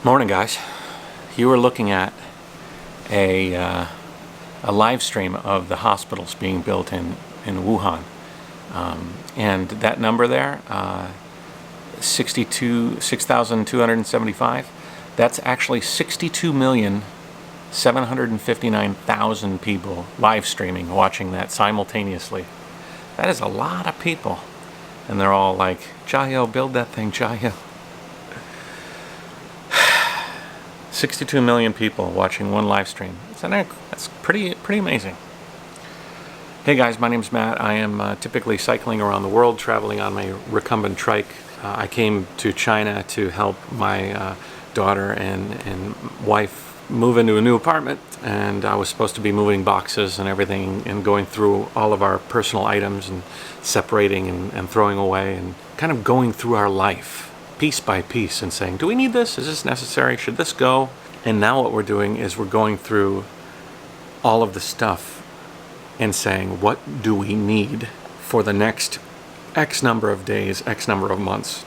Morning, guys. You were looking at a live stream of the hospitals being built in Wuhan, and that number there, 6,275. That's actually 62,759,000 people live streaming, watching that simultaneously. That is a lot of people, and they're all like, "Jayoe, build that thing, Jayoe." 62 million people watching one live stream. That's pretty amazing. Hey guys, my name's Matt. I am typically cycling around the world, traveling on my recumbent trike. I came to China to help my daughter and wife move into a new apartment, and I was supposed to be moving boxes and everything and going through all of our personal items and separating and throwing away and kind of going through our life piece by piece and saying, do we need this? Is this necessary? Should this go? And now what we're doing is we're going through all of the stuff and saying, what do we need for the next X number of days, X number of months?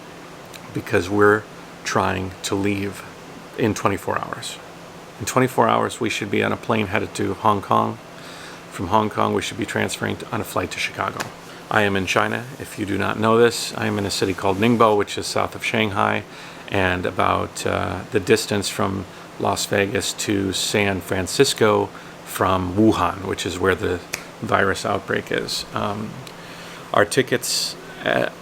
Because we're trying to leave in 24 hours. In 24 hours, we should be on a plane headed to Hong Kong. From Hong Kong, we should be transferring on a flight to Chicago. I am in China. If you do not know this, I am in a city called Ningbo, which is south of Shanghai, and about the distance from Las Vegas to San Francisco from Wuhan, which is where the virus outbreak is. Our tickets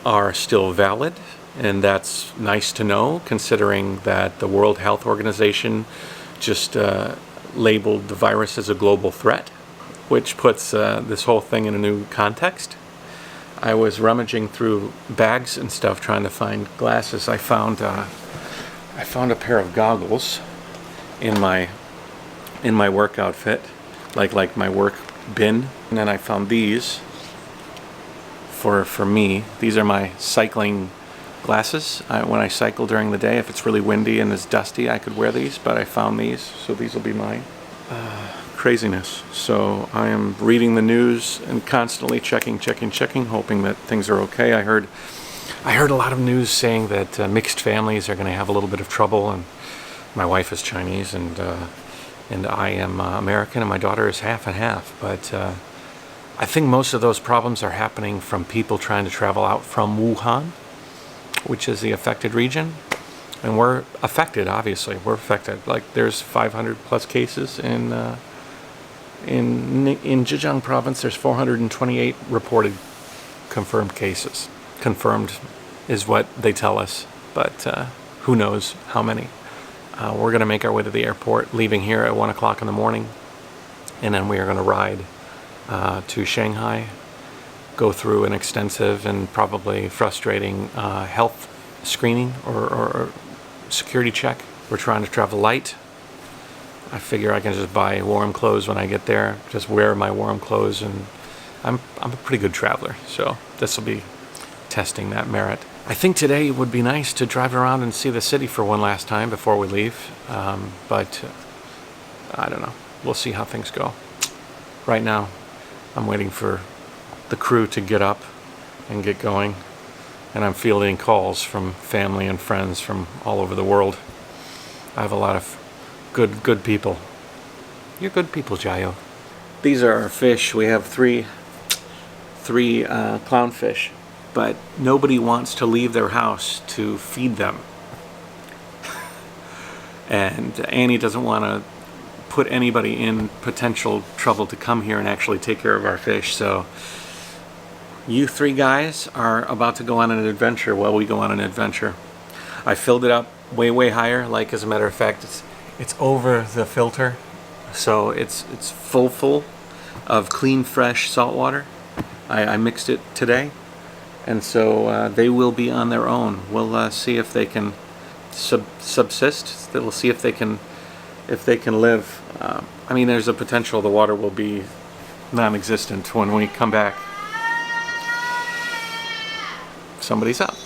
are still valid, and that's nice to know, considering that the World Health Organization just labeled the virus as a global threat, which puts this whole thing in a new context. I was rummaging through bags and stuff trying to find glasses. I found a pair of goggles in my work outfit, like my work bin, and then I found these for me. These are my cycling glasses. When I cycle during the day, if it's really windy and it's dusty, I could wear these, but I found these, so these will be mine. Craziness. So I am reading the news and constantly checking, hoping that things are okay. I heard a lot of news saying that mixed families are going to have a little bit of trouble, and my wife is Chinese and I am American, and my daughter is half and half. But I think most of those problems are happening from people trying to travel out from Wuhan, which is the affected region. And we're affected, obviously. We're affected. Like, there's 500 plus cases in Zhejiang province. There's 428 reported confirmed cases. Confirmed is what they tell us, but who knows how many. We're going to make our way to the airport, leaving here at 1 o'clock in the morning, and then we are going to ride to Shanghai, go through an extensive and probably frustrating health screening or security check. We're trying to travel light. I figure I can just buy warm clothes when I get there, just wear my warm clothes, and I'm a pretty good traveler, so this will be testing that merit. I think today would be nice to drive around and see the city for one last time before we leave, but I don't know. We'll see how things go. Right now, I'm waiting for the crew to get up and get going, and I'm fielding calls from family and friends from all over the world. I have a lot of good people. You're good people, Jayoe. These are our fish. We have three clownfish, but nobody wants to leave their house to feed them. And Annie doesn't want to put anybody in potential trouble to come here and actually take care of our fish. So you three guys are about to go on an adventure while we go on an adventure. I filled it up way higher. Like, as a matter of fact, it's over the filter, so it's full of clean, fresh salt water. I mixed it today, and so they will be on their own. We'll see if they can subsist. We'll see if they can live. I mean, there's a potential the water will be non-existent when we come back. Somebody's up.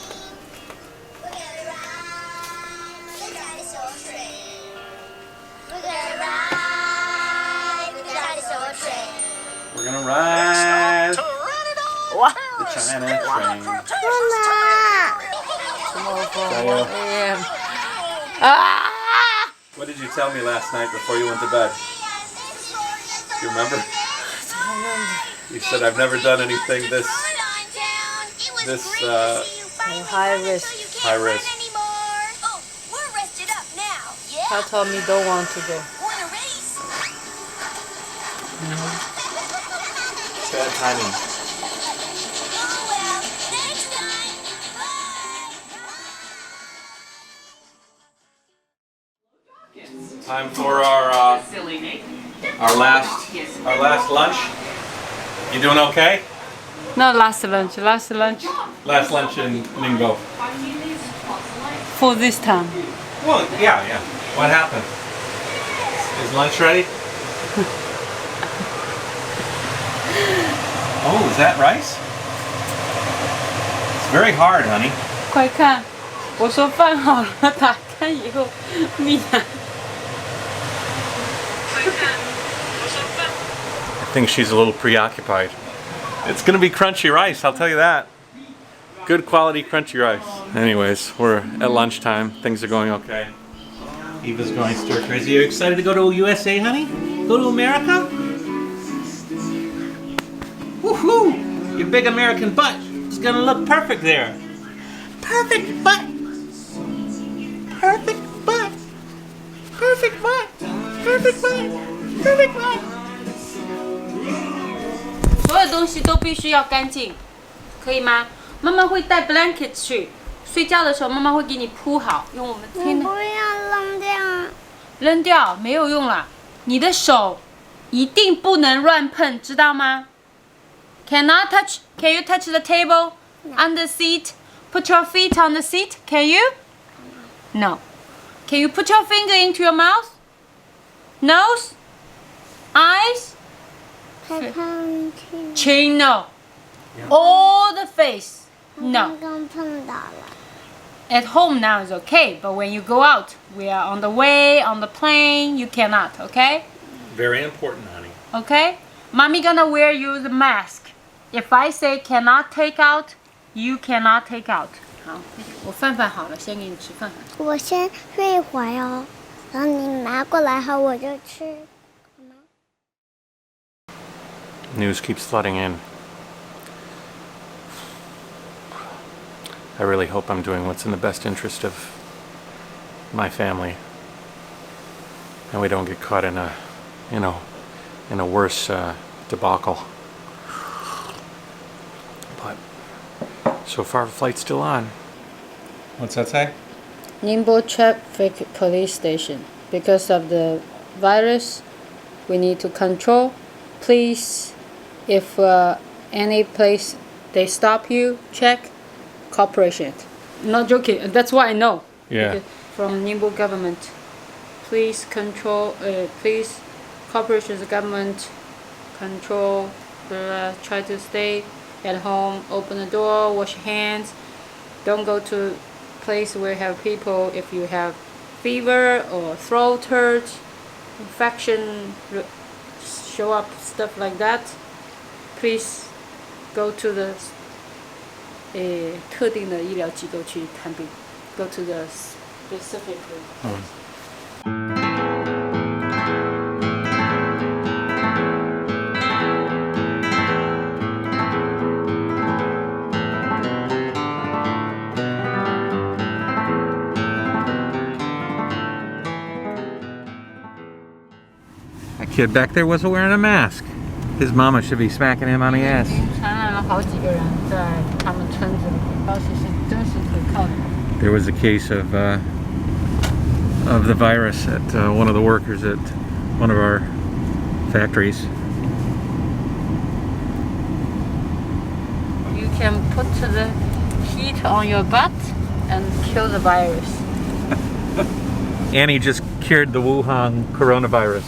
We're gonna ride the China train. Ah! What did you tell me last night before you went to bed? Do you remember? You said I've never done anything this high risk. High risk. I told me don't want to go. Bad timing. Time for our last lunch. You doing okay? No, last lunch. Last lunch Last lunch in Ningbo. for this time. Well, yeah. What happened? Is lunch ready? Oh, is that rice? It's very hard, honey. 快看，我说饭好了，打开以后，米娅。I think she's a little preoccupied. It's gonna be crunchy rice, I'll tell you that. Good quality crunchy rice. Anyways, we're at lunchtime. Things are going okay. Eva's going stir crazy. You excited to go to USA, honey? Go to America? Woohoo! Your big American butt is gonna look perfect there. Perfect butt. Perfect butt. Perfect butt. Perfect butt. Perfect butt. 所有东西都必须要干净，可以吗？妈妈会带 blanket 去，睡觉的时候妈妈会给你铺好，用我们天的。不要扔掉。扔掉没有用啦，你的手一定不能乱碰，知道吗 ？Cannot touch. Can you touch the table? On the seat. Put your feet on the seat. Can you? No. Can you put your finger into your mouth? Nose? Eyes? 太胖去。 Chin? No. All the face? No. 刚碰到了。 At home now is okay, but when you go out, we are on the way, on the plane, you cannot, okay? Very important, honey. Okay? Mommy gonna wear you the mask. If I say cannot take out, you cannot take out. 好，我饭好了，先给你吃饭。我先睡一会儿哦，然后你拿过来后我就吃。 News keeps flooding in. I really hope I'm doing what's in the best interest of my family, and we don't get caught in a, in a worse debacle. But so far, the flight's still on. What's that say? Ningbo Traffic Police Station. Because of the virus, we need to control. Please, if any place they stop you, check. Cooperation. Not joking. That's what I know. Yeah. From Ningbo government, please control. Please, cooperation government control. Try to stay at home. Open the door. Wash your hands. Don't go to place where you have people. If you have fever or throat hurt, infection, show up stuff like that. Please go to the 特定的医疗机构去看病 ，go to the specific. That kid back there wasn't wearing a mask. His mama should be smacking him on the ass. 传染了好几个人在他们村子里，消息是真实可靠的。 There was a case of the virus at one of the workers at one of our factories. You can put the heat on your butt and kill the virus. Annie just cured the Wuhan coronavirus.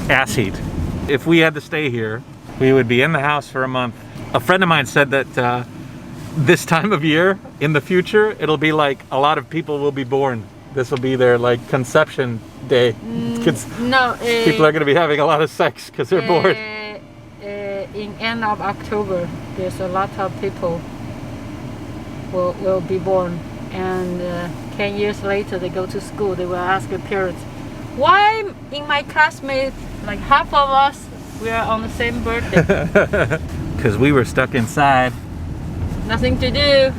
Ass heat. If we had to stay here, we would be in the house for a month. A friend of mine said that this time of year, in the future, it'll be like a lot of people will be born. This will be their like conception day. No, People are going to be having a lot of sex because they're bored. In end of October, there's a lot of people will be born. and 10 years later they go to school, they will ask their parents, why in my classmates, like half of us, we are on the same birthday? Because we were stuck inside. Nothing to do.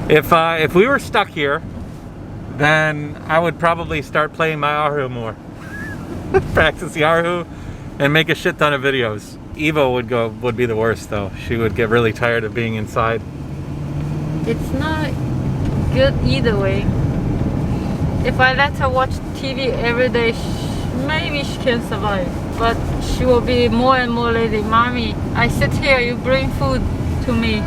If we were stuck here, then I would probably start playing my Aru more. Practice the Aru and make a shit ton of videos. Evo would be the worst though. She would get really tired of being inside. It's not good either way. If I let her watch TV every day, maybe she can survive. But she will be more and more lazy. Mommy, I sit here, you bring food to me.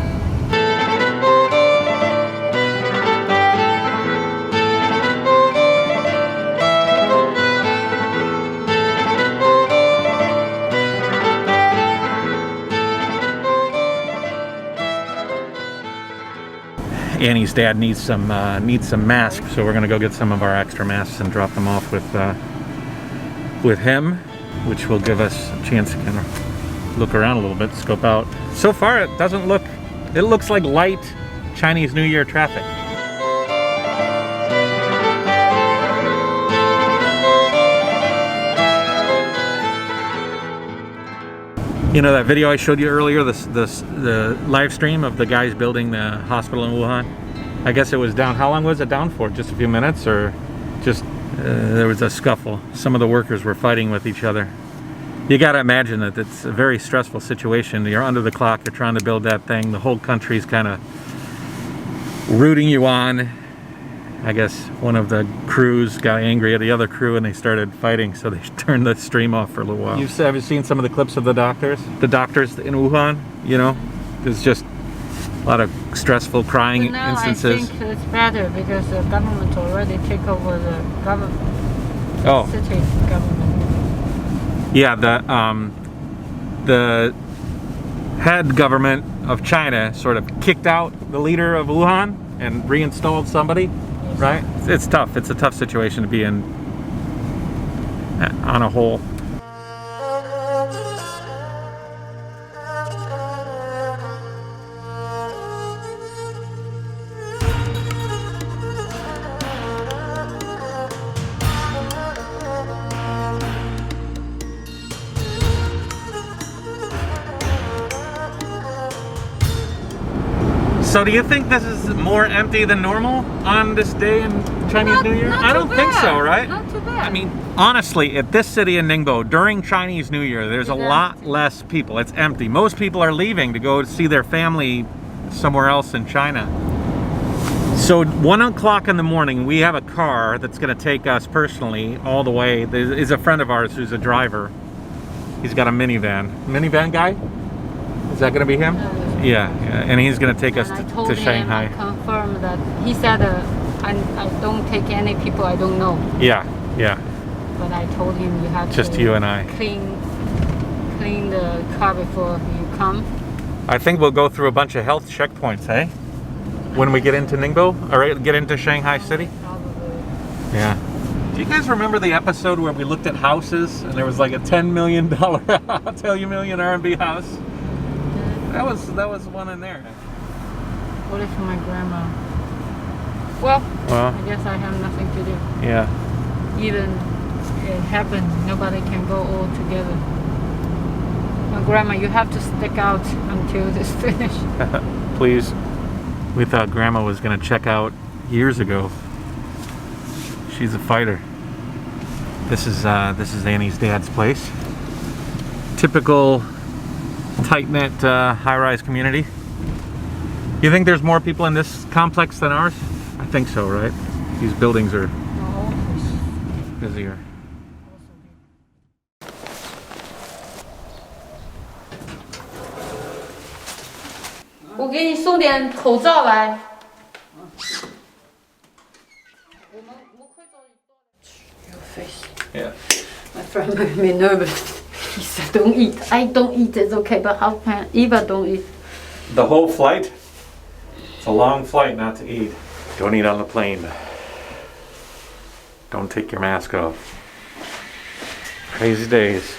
Annie's dad needs some masks, so we're gonna go get some of our extra masks and drop them off with him, which will give us a chance to kind of look around a little bit, scope out. So far, it doesn't look. It looks like light Chinese New Year traffic. You know that video I showed you earlier, the live stream of the guys building the hospital in Wuhan? I guess it was down. How long was it down for? Just a few minutes, or just there was a scuffle? Some of the workers were fighting with each other. You got to imagine that it's a very stressful situation. You're under the clock. You're trying to build that thing. The whole country's kind of rooting you on. I guess one of the crews got angry at the other crew and they started fighting, so they turned the stream off for a little while. Have you seen some of the clips of the doctors? The doctors in Wuhan, you know? There's just a lot of stressful crying instances. I think it's better because the government already take over the government. Oh. City government. Yeah, the head government of China sort of kicked out the leader of Wuhan and reinstalled somebody. Right? It's tough. It's a tough situation to be in on a whole. So do you think this is more empty than normal on this day in Chinese New Year? I don't think so, right? Not too bad. I mean, honestly, at this city in Ningbo, during Chinese New Year, there's a lot less people. It's empty. Most people are leaving to go see their family somewhere else in China. So 1 o'clock in the morning, we have a car that's going to take us personally all the way. There is a friend of ours who's a driver. He's got a minivan. Minivan guy? Is that going to be him? Yeah, and he's going to take us to Shanghai. I confirmed that. He said, I don't take any people I don't know. Yeah. But I told him you have just to you and I. Clean the car before you come. I think we'll go through a bunch of health checkpoints, eh? When we get into Ningbo, or get into Shanghai City? Probably. Yeah. Do you guys remember the episode where we looked at houses and there was like a $10 million, I'll tell you, million RMB house? That was one in there. What if my grandma? Well, I guess I have nothing to do. Yeah. Even it happened, nobody can go all together. My grandma, you have to stick out until this finished. Please. We thought Grandma was going to check out years ago. She's a fighter. This is Annie's dad's place. Typical tight-knit high-rise community. You think there's more people in this complex than ours? I think so, right? These buildings are busier. Your face. Yeah. My friend made me nervous. He said, don't eat. I don't eat, it's okay, but how can Eva don't eat? The whole flight? It's a long flight not to eat. Don't eat on the plane. Don't take your mask off. Crazy days.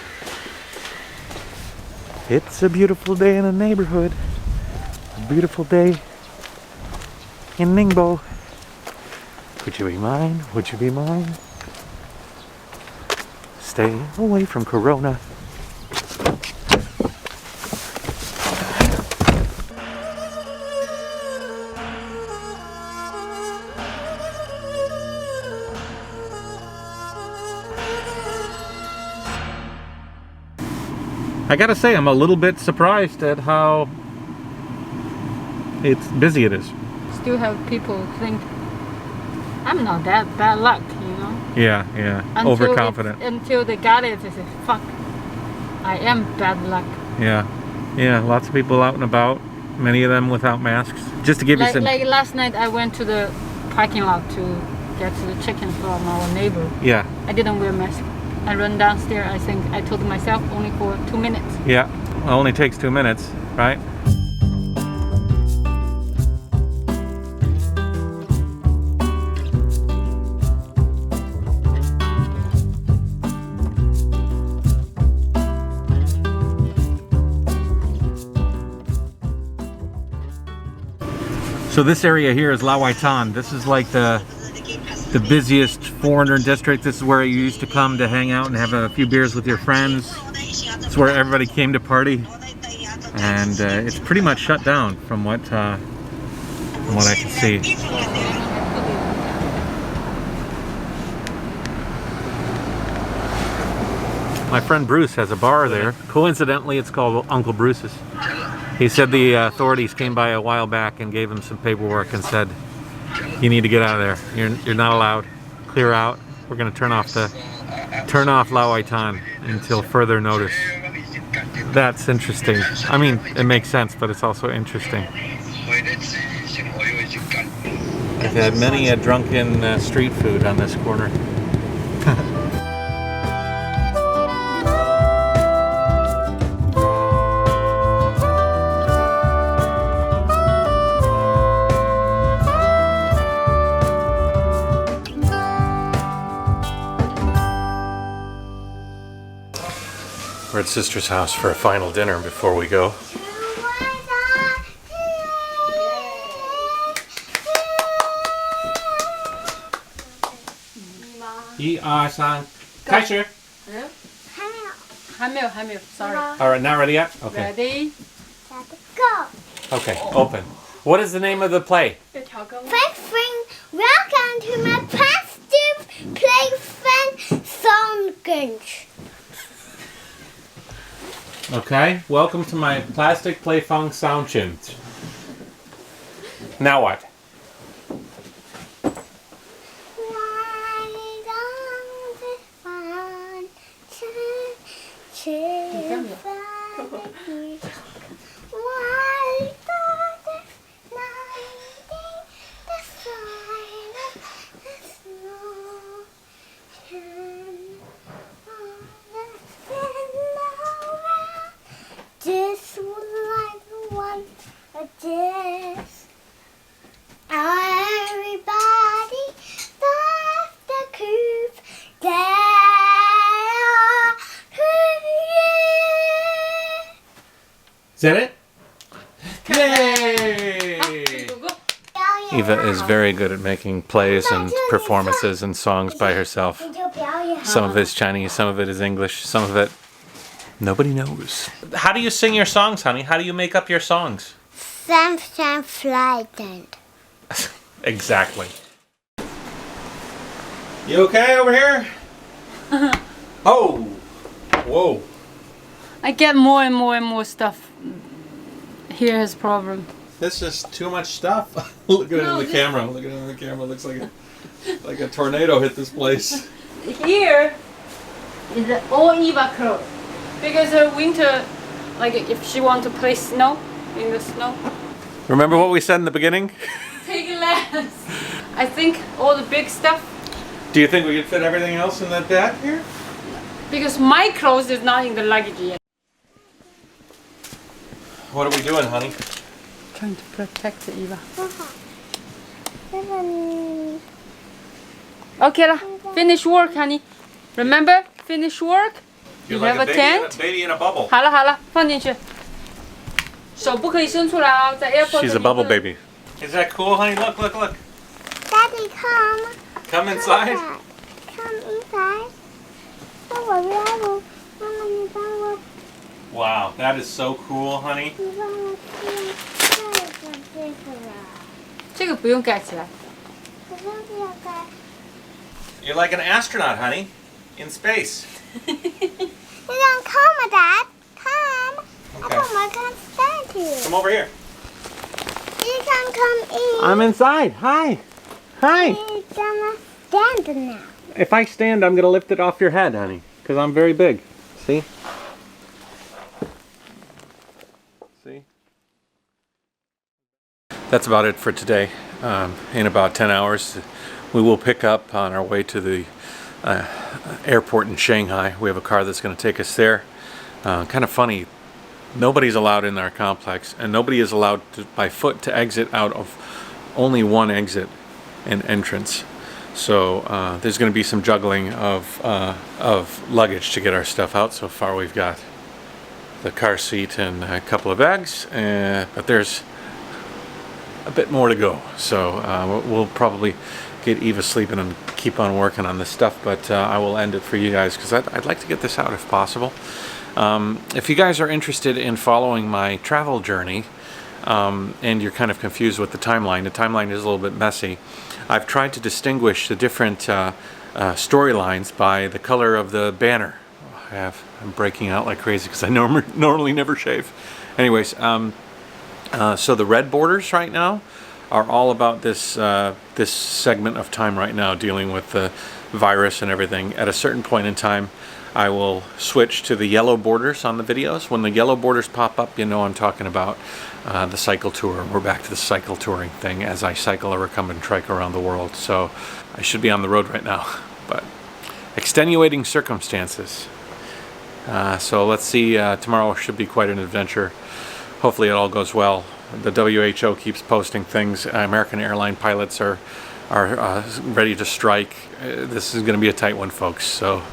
It's a beautiful day in the neighborhood. A beautiful day in Ningbo. Would you be mine? Would you be mine? Stay away from Corona. I gotta say, I'm a little bit surprised at how busy it is. Still have people think I'm not that bad luck, you know. Yeah, overconfident. Until they got it, they say, "Fuck, I am bad luck." Yeah, lots of people out and about. Many of them without masks. Just to give you some. Like last night, I went to the parking lot to get the chicken from our neighbor. Yeah. I didn't wear a mask. I run downstairs. I think I told myself only for 2 minutes. Yeah, it only takes 2 minutes, right? So this area here is Lawaitan. This is like the busiest foreigner district. This is where you used to come to hang out and have a few beers with your friends. It's where everybody came to party, and it's pretty much shut down from what I can see. My friend Bruce has a bar there. Coincidentally, it's called Uncle Bruce's. He said the authorities came by a while back and gave him some paperwork and said, "You need to get out of there. You're not allowed. Clear out. We're going to turn off Lawaitan until further notice." That's interesting. I mean, it makes sense, but it's also interesting. I've had many a drunken street food on this corner. We're at Sister's house for a final dinner before we go. 1、2、3，开始。还没有 sorry. All right, not ready yet? Okay. Ready? Go. Okay, open. What is the name of the play? Welcome to my plastic playfun song. Okay, welcome to my plastic playfun soundchin. Now what? This was like one of this. Everybody left the coop there. Is that it? Yay! Eva is very good at making plays and performances and songs by herself. Some of it's Chinese, some of it is English, some of it nobody knows. How do you sing your songs, honey? How do you make up your songs? Sometimes frightened. Exactly. You okay over here? Oh! Whoa. I get more and more stuff. Here is problem. This is too much stuff. Look at it in the camera. Look at it in the camera. It looks like a tornado hit this place. Here is all Eva clothes. Because winter, like if she want to play snow, in the snow. Remember what we said in the beginning? Take less. I think all the big stuff. Do you think we could fit everything else in that bag here? Because my clothes is not in the luggage yet. What are we doing, honey? Trying to protect Eva. Okay lah, finish work, honey. Remember, finish work. You're You have like a a tent? baby in a bubble. 好了，放进去。手不可以伸出来啊，在 airport。 She's a bubble baby. Is that cool, honey? Look. Daddy, come. Come inside. Come inside. 那我要不，妈妈你帮我， Wow, that is so cool, honey. 你帮我盖这个啦。这个不用盖起来。我不要盖。 You're like an astronaut, honey, in space. You don't come, Dad. Come. Okay. I can't stand here. Come over here. You can come in. I'm inside. Hi. Hi. You're gonna stand now. If I stand, I'm going to lift it off your head, honey, because I'm very big. See? See? That's about it for today. In about 10 hours, we will pick up on our way to the airport in Shanghai. We have a car that's going to take us there. Kind of funny. Nobody's allowed in our complex, and nobody is allowed to, by foot to exit out of only one exit and entrance. So there's going to be some juggling of luggage to get our stuff out. So far we've got the car seat and a couple of bags, but there's a bit more to go. So we'll probably get Eva sleeping and keep on working on this stuff, but I will end it for you guys because I'd like to get this out if possible. If you guys are interested in following my travel journey, and you're kind of confused with the timeline is a little bit messy. I've tried to distinguish the different storylines by the color of the banner. I'm breaking out like crazy because I normally never shave. Anyways, so the red borders right now are all about this this segment of time right now, dealing with the virus and everything. At a certain point in time, I will switch to the yellow borders on the videos. When the yellow borders pop up, you know I'm talking about the cycle tour. We're back to the cycle touring thing as I cycle or come and trike around the world. So I should be on the road right now, but extenuating circumstances. So let's see, tomorrow should be quite an adventure. Hopefully it all goes well. The WHO keeps posting things. American airline pilots are ready to strike. This is going to be a tight one, folks. So